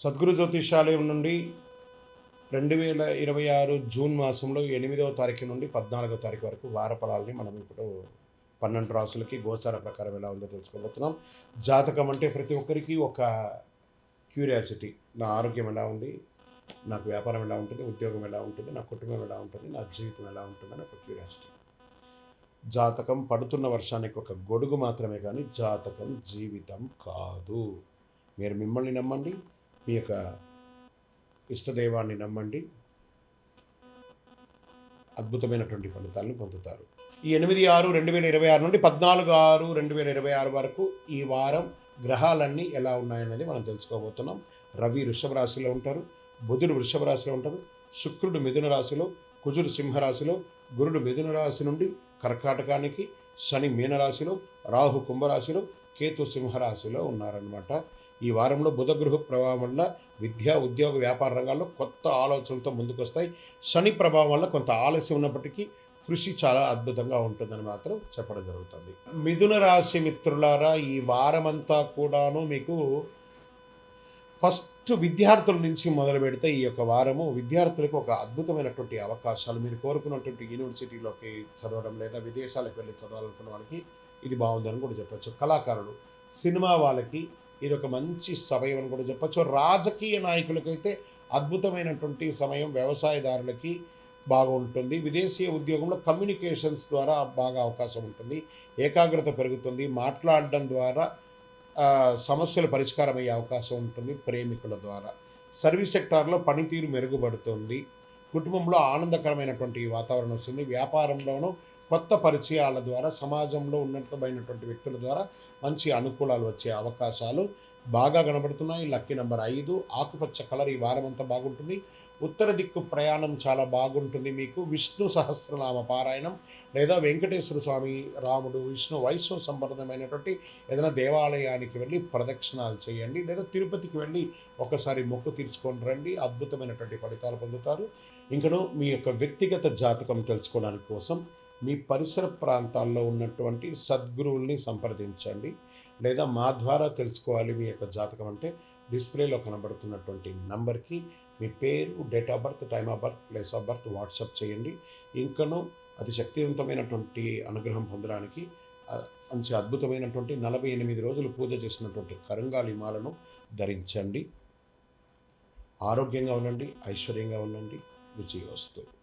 సద్గురు జ్యోతిషాలయం నుండి 2026 జూన్ మాసంలో 8వ తారీఖు నుండి 14వ తారీఖు వరకు వార ఫలాల్ని మనం ఇప్పుడు 12 రాసులకి గోచార ప్రకారం ఎలా ఉందో తెలుసుకోబోతున్నాం. జాతకం అంటే ప్రతి ఒక్కరికి ఒక క్యూరియాసిటీ. నా ఆరోగ్యం ఎలా ఉంది, నాకు వ్యాపారం ఎలా ఉంటుంది, ఉద్యోగం ఎలా ఉంటుంది, నా కుటుంబం ఎలా ఉంటుంది, నా జీవితం ఎలా ఉంటుందని ఒక క్యూరియాసిటీ. జాతకం పడుతున్న వర్షానికి ఒక గొడుగు మాత్రమే, కానీ జాతకం జీవితం కాదు. మీరు మిమ్మల్ని నమ్మండి, మీ యొక్క ఇష్టదైవాన్ని నమ్మండి, అద్భుతమైనటువంటి ఫలితాలను పొందుతారు. ఈ 8/6/2026 నుండి 14/6/2026 వరకు ఈ వారం గ్రహాలన్నీ ఎలా ఉన్నాయనేది మనం తెలుసుకోబోతున్నాం. రవి వృషభ రాశిలో ఉంటారు, బుధుడు వృషభ రాశిలో ఉంటారు, శుక్రుడు మిథున రాశిలో, కుజుడు సింహరాశిలో, గురుడు మిథున రాశి నుండి కర్కాటకానికి, శని మీనరాశిలో, రాహు కుంభరాశిలో, కేతు సింహరాశిలో ఉన్నారనమాట. ఈ వారంలో బుధ గృహ ప్రభావం వల్ల విద్య, ఉద్యోగ, వ్యాపార రంగాల్లో కొత్త ఆలోచనలతో ముందుకొస్తాయి. శని ప్రభావం వల్ల కొంత ఆలస్యం ఉన్నప్పటికీ కృషి చాలా అద్భుతంగా ఉంటుందని మాత్రం చెప్పడం జరుగుతుంది. మిథున రాశి మిత్రులారా, ఈ వారమంతా కూడాను మీకు ఫస్ట్ విద్యార్థుల నుంచి మొదలు పెడితే ఈ యొక్క వారము విద్యార్థులకు ఒక అద్భుతమైనటువంటి అవకాశాలు. మీరు కోరుకున్నటువంటి యూనివర్సిటీలోకి చదవడం లేదా విదేశాలకు వెళ్ళి చదవాలనుకున్న వాళ్ళకి ఇది బాగుందని కూడా చెప్పచ్చు. కళాకారులు, సినిమా వాళ్ళకి ఇది ఒక మంచి సమయం అని కూడా చెప్పచ్చు. రాజకీయ నాయకులకైతే అద్భుతమైనటువంటి సమయం. వ్యవసాయదారులకి బాగుంటుంది. విదేశీయ ఉద్యోగంలో కమ్యూనికేషన్స్ ద్వారా బాగా అవకాశం ఉంటుంది. ఏకాగ్రత పెరుగుతుంది. మాట్లాడడం ద్వారా సమస్యలు పరిష్కారం అయ్యే అవకాశం ఉంటుంది. ప్రేమికుల ద్వారా సర్వీస్ సెక్టార్లో పనితీరు మెరుగుపడుతుంది. కుటుంబంలో ఆనందకరమైనటువంటి వాతావరణం వస్తుంది. వ్యాపారంలోనూ కొత్త పరిచయాల ద్వారా, సమాజంలో ఉన్నతమైనటువంటి వ్యక్తుల ద్వారా మంచి అనుకూలాలు వచ్చే అవకాశాలు బాగా కనబడుతున్నాయి. లక్కీ నెంబర్ 5, ఆకుపచ్చ కలర్. ఈ వారం అంతా బాగుంటుంది. ఉత్తర దిక్కు ప్రయాణం చాలా బాగుంటుంది. మీకు విష్ణు సహస్రనామ పారాయణం లేదా వెంకటేశ్వర స్వామి, రాముడు, విష్ణు, వైష్ణవ సంబంధమైనటువంటి ఏదైనా దేవాలయానికి వెళ్ళి ప్రదక్షిణాలు చేయండి, లేదా తిరుపతికి వెళ్ళి ఒకసారి మొక్కు తీర్చుకొని రండి. అద్భుతమైనటువంటి ఫలితాలు పొందుతారు. ఇంకను మీ యొక్క వ్యక్తిగత జాతకం తెలుసుకోవడానికి కోసం మీ పరిసర ప్రాంతాల్లో ఉన్నటువంటి సద్గురువుల్ని సంప్రదించండి, లేదా మా ద్వారా తెలుసుకోవాలి మీ యొక్క జాతకం అంటే డిస్ప్లేలో కనబడుతున్నటువంటి నంబర్కి మీ పేరు, date of birth, time of birth, place of birth WhatsApp చేయండి. ఇంకనూ అతి శక్తివంతమైనటువంటి అనుగ్రహం పొందడానికి మంచి అద్భుతమైనటువంటి 48 రోజులు పూజ చేసినటువంటి కరంగాలి మాలను ధరించండి. ఆరోగ్యంగా ఉండండి, ఐశ్వర్యంగా ఉండండి. రుచిగా వస్తుంది.